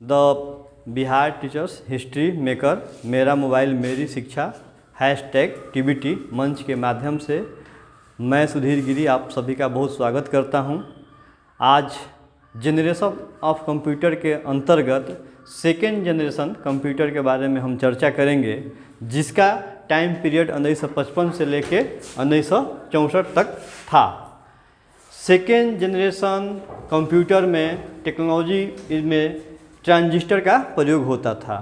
The Bihar teachers history maker, मेरा mobile मेरी शिक्षा, #TBT मंच के माध्यम से मैं सुधीर गिरी आप सभी का बहुत स्वागत करता हूं। आज जनरेशन ऑफ कंप्यूटर के अंतर्गत सेकेंड जनरेशन कंप्यूटर के बारे में हम चर्चा करेंगे, जिसका टाइम पीरियड 1955 से लेके 1964 तक था। सेकेंड जनरेशन कंप्यूटर में टेक्नोलॉजी में ट्रांजिस्टर का प्रयोग होता था।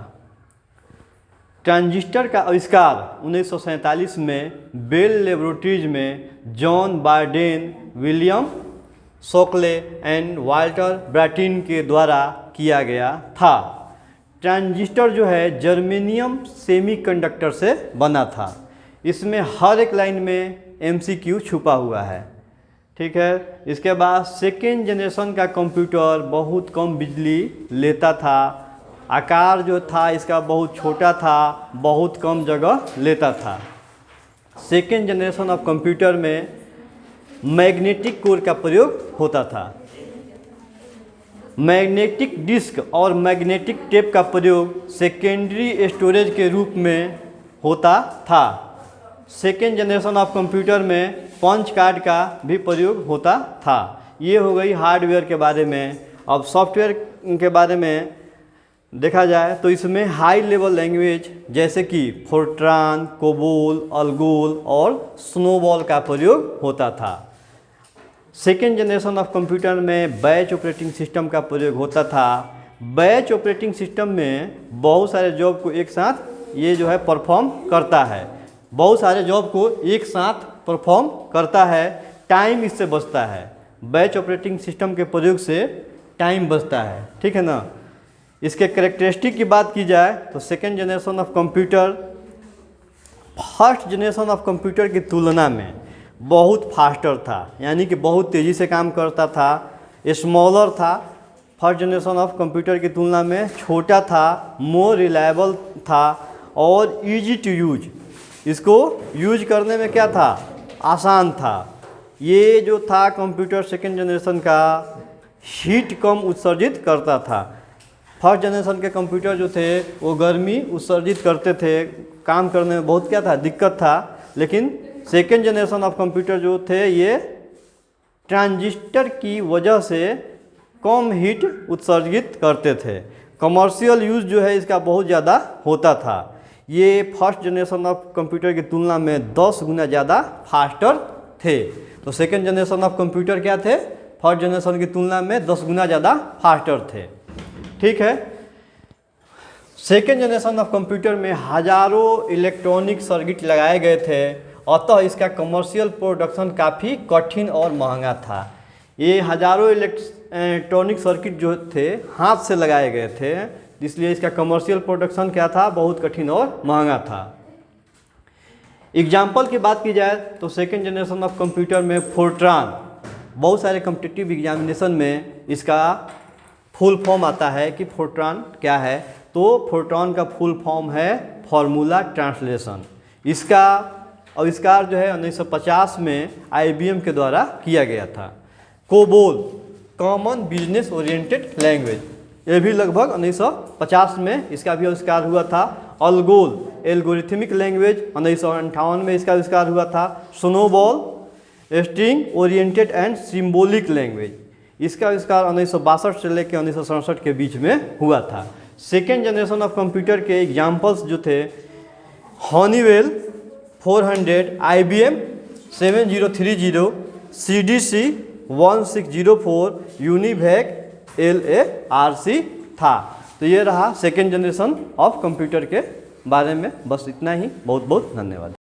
ट्रांजिस्टर का आविष्कार 1947 में बेल लेबोरेटरीज में John Bardeen, William Shockley and Walter Brattain के द्वारा किया गया था। ट्रांजिस्टर जो है जर्मेनियम सेमीकंडक्टर से बना था। इसमें हर एक लाइन में MCQ छुपा हुआ है, ठीक है। इसके बाद सेकेंड जनरेशन का कंप्यूटर बहुत कम बिजली लेता था। आकार जो था इसका बहुत छोटा था, बहुत कम जगह लेता था। सेकेंड जनरेशन ऑफ कंप्यूटर में मैग्नेटिक कोर का प्रयोग होता था। मैग्नेटिक डिस्क और मैग्नेटिक टेप का प्रयोग सेकेंडरी स्टोरेज के रूप में होता था। सेकेंड जनरेशन ऑफ कंप्यूटर में पंच कार्ड का भी प्रयोग होता था। ये हो गई हार्डवेयर के बारे में। अब सॉफ्टवेयर के बारे में देखा जाए तो इसमें हाई लेवल लैंग्वेज जैसे कि फोर्ट्रान, कोबोल, अल्गोल और स्नोबॉल का प्रयोग होता था। सेकेंड जनरेशन ऑफ कंप्यूटर में बैच ऑपरेटिंग सिस्टम का प्रयोग होता था। बैच ऑपरेटिंग सिस्टम में बहुत सारे जॉब को एक साथ ये जो है परफॉर्म करता है। बहुत सारे जॉब को एक साथ परफॉर्म करता है। टाइम इससे बचता है। बैच ऑपरेटिंग सिस्टम के प्रयोग से टाइम बचता है, ठीक है ना। इसके कैरेक्टरिस्टिक की बात की जाए तो second generation of computer first generation of computer की तुलना में बहुत फास्टर था, यानी कि बहुत तेज़ी से काम करता था। स्मॉलर था, फर्स्ट जनरेशन ऑफ कंप्यूटर की तुलना में छोटा था, मोर रिलायबल था और इजी टू यूज। इसको यूज करने में क्या था, आसान था। ये जो था कंप्यूटर सेकेंड जनरेशन का हीट कम उत्सर्जित करता था। फर्स्ट जनरेशन के कंप्यूटर जो थे वो गर्मी उत्सर्जित करते थे, काम करने में बहुत क्या था, दिक्कत था। लेकिन सेकेंड जनरेशन ऑफ कंप्यूटर जो थे ये ट्रांजिस्टर की वजह से कम हीट उत्सर्जित करते थे। कमर्शियल यूज़ जो है इसका बहुत ज़्यादा होता था। ये फर्स्ट जनरेशन ऑफ कंप्यूटर की तुलना में 10 गुना ज़्यादा फास्टर थे। तो सेकेंड जनरेशन ऑफ कंप्यूटर क्या थे, फर्स्ट जनरेशन की तुलना में 10 गुना ज़्यादा फास्टर थे, ठीक है। सेकेंड जनरेशन ऑफ कंप्यूटर में हजारों इलेक्ट्रॉनिक सर्किट लगाए गए थे, अतः इसका कमर्शियल प्रोडक्शन काफ़ी कठिन और महंगा था। ये हजारों इलेक्ट्रॉनिक सर्किट जो थे हाथ से लगाए गए थे, इसलिए इसका कमर्शियल प्रोडक्शन क्या था, बहुत कठिन और महंगा था। एग्जाम्पल की बात की जाए तो सेकेंड जनरेशन ऑफ कंप्यूटर में फोर्ट्रान, बहुत सारे कॉम्पिटिटिव एग्जामिनेशन में इसका फुल फॉर्म आता है कि फोर्ट्रान क्या है। तो फोर्ट्रान का फुल फॉर्म है फार्मूला ट्रांसलेशन। इसका आविष्कार जो है 1950 में IBM के द्वारा किया गया था। COBOL, common business oriented language, ये भी लगभग 1950 में इसका भी आविष्कार हुआ था। अल्गोल, एल्गोरिथमिक लैंग्वेज, 1958 में इसका आविष्कार हुआ था। Snowball, string oriented and symbolic language, इसका आविष्कार 1962 से लेकर 1967 के बीच में हुआ था। सेकेंड जनरेशन ऑफ कंप्यूटर के एग्जाम्पल्स जो थे Honeywell 400, IBM 7030, CDC 1604, UNIVAC LARC था। तो ये रहा सेकेंड जनरेशन ऑफ कंप्यूटर के बारे में। बस इतना ही। बहुत बहुत धन्यवाद।